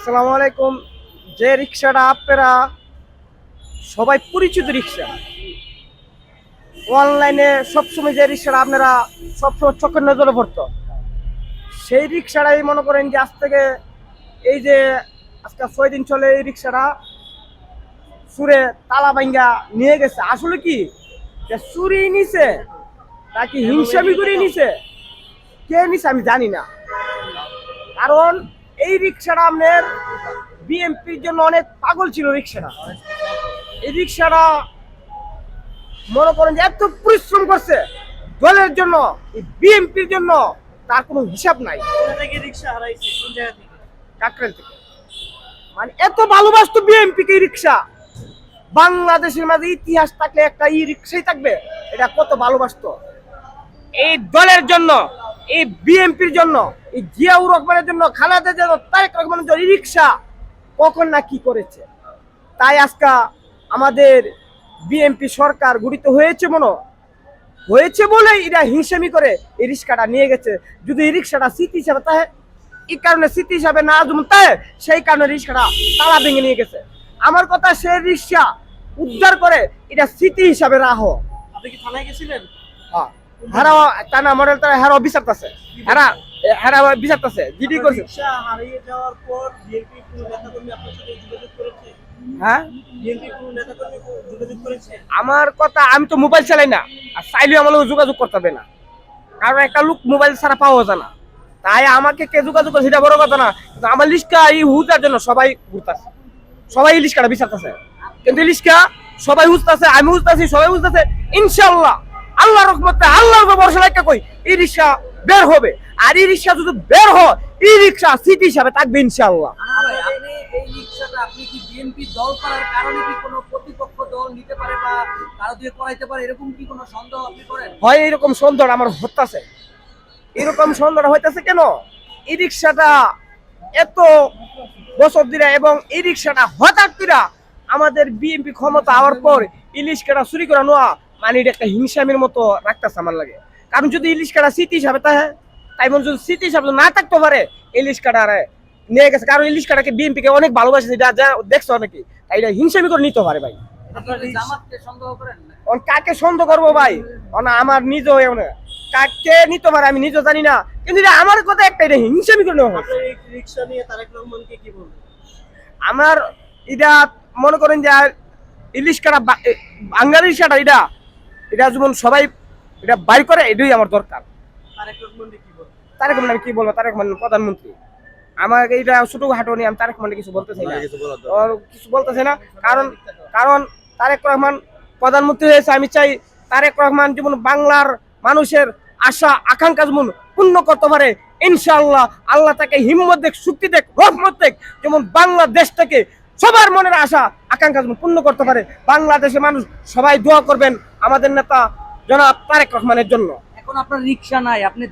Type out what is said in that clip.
আসসালামু আলাইকুম। যে রিক্সাটা আপনারা সবাই পরিচিত রিক্সা, অনলাইনে সবসময় যে রিক্সাটা আপনারা সবসময় চোখের নজরে পড়তো, সেই রিক্সাটাই মনে করেন যে আজ থেকে এই যে আজকে 6 দিন চলে এই রিক্সাটা সুরে তালা ভাঙ্গা নিয়ে গেছে। আসলে কি চুরি নিছে নাকি হিংসামি করে নিছে, কে নিছে আমি জানি না। কারণ এই রিক্সাটা আপনার বিএমপির জন্য অনেক পাগল ছিল রিক্সাটা। এই রিক্সাটা মনে করেন যে এত পরিশ্রম করছে দলের জন্য, বিএমপির জন্য, তার কোনো হিসাব নাই। কাকরাইল থেকে মানে এত ভালোবাসতো বিএমপি কে রিক্সা। বাংলাদেশের মাঝে ইতিহাস থাকলে একটা ই রিক্সাই থাকবে, এটা কত ভালোবাসতো এই দলের জন্য, এই বিএমপির জন্য, এই জিয়াউর রহমানের জন্য, খালেদা জন্য, তারেক রহমানের জন্য। এই রিক্সা কখন না কি করেছে, তাই আজকে আমাদের বিএমপি সরকার গঠিত হয়েছে হয়েছে বলে এরা হিংসামি করে এই রিক্সাটা নিয়ে গেছে। যদি এই রিক্সাটা স্মৃতি হিসাবে তাই, এই কারণে স্মৃতি হিসাবে না যেমন তাই, সেই কারণে রিক্সাটা তালা ভেঙে নিয়ে গেছে। আমার কথা, সেই রিক্সা উদ্ধার করে এটা স্মৃতি হিসাবে রাখো। আপনি কি থানায় গেছিলেন? হ্যাঁ, হারা টানা মডেল তারা হারা বিচার আছে, হারা বিচার আছে, জিডি করছে। রিকশা হারিয়ে যাওয়ার পর বিএনপি কোন নেতাকর্মী আপনার সাথে যোগাযোগ করেছে? হ্যাঁ, বিএনপি কোন নেতাকর্মী যোগাযোগ করেছে? আমার কথা, আমি তো মোবাইল চালাই না, আর চাইলেও আমার লোক যোগাযোগ করতে হবে না, কারণ একটা লোক মোবাইল ছাড়া পাওয়া যায় না। তাই আমাকে কে যোগাযোগ করে সেটা বড় কথা না, কিন্তু আমার লিস্টটা এই হুতার জন্য সবাই ঘুরতেছে, সবাই লিস্টটা বিচারতেছে। কিন্তু লিস্টটা সবাই হুজতেছে, আমি হুজতেছি, সবাই হুজতেছে। ইনশাআল্লাহ আল্লাহর রহমতে, আল্লাহর উপর ভরসা রাখা কই এই রিক্সা বের হবে। আর এই রিক্সা যদি বের হয়, এই রিক্সা স্মৃতি হিসাবে থাকবে ইনশাআল্লাহ। আপনি এই রিকশাটা আপনি কি বিএনপি দল করার কারণে কি কোনো প্রতিপক্ষ দল নিতে পারে বা কারো দিয়ে করাইতে পারে, এরকম কি কোনো সন্দেহ আপনি করেন? হয় এরকম সন্দেহ আমার হতাছে, এরকম সন্দেহ হইতাছে কেন? এই রিক্সাটা এত বছর ধরে, এবং এই রিক্সাটা হঠাৎ করে আমাদের বিএনপি ক্ষমতা হওয়ার পর ইলিশ কাটা চুরি করে নেওয়া মানে এটা একটা হিংসামির মতো রাখতেছে আমার লাগে। কারণ যদি ইলিশ কাটা স্মৃতি হিসাবে তাই মনে যদি স্মৃতি হিসাবে না থাকতে পারে, ইলিশ কাটা নিয়ে গেছে। কারণ ইলিশ কাটাকে বিএনপি কে অনেক ভালোবাসে, যা যা দেখছো অনেকে, তাই এটা হিংসামি করে নিতে পারে ভাই। আপনারা জামাতকে সন্দেহ করেন না? কাকে সন্দেহ করবো ভাই? আমার নিজেও কাকে নিতে পারে আমি নিজেও জানি না, কিন্তু এটা আমার কথা একটা, এটা হিংসামি করে নেওয়া হয়। আপনার এই রিকশা নিয়ে তারেক রহমানকে কি বলবেন? আমার এটা মনে করেন যে ইলিশ কাটা বাঙালি রিক্সাটা, এটা যেমন সবাই এটা বাইর করে, এটাই আমার দরকার। তারেক রহমানকে কি বলবেন? তারেক রহমান আমি কি বলবো? তারেক রহমান প্রধানমন্ত্রী, আমাকে এটা ছোট হাঁটো নিয়ে আমি তারেক রহমানকে কিছু বলতে চাই না, কিছু বলতেছে না। কারণ কারণ তারেক রহমান প্রধানমন্ত্রী হয়েছে, আমি চাই তারেক রহমান যেমন বাংলার মানুষের আশা আকাঙ্ক্ষা যেমন পূর্ণ করতে পারে। ইনশাআল্লাহ আল্লাহ তাকে হিম্মত দেখ, শক্তি দেখ, রহমত দেখ, যেমন বাংলাদেশ থেকে সবার মনের আশা আকাঙ্ক্ষা যেমন পূর্ণ করতে পারে। বাংলাদেশের মানুষ সবাই দোয়া করবেন আমাদের নেতা জনাব তারেক রহমানের জন্য। এখন আপনার রিকশা নাই, আপনি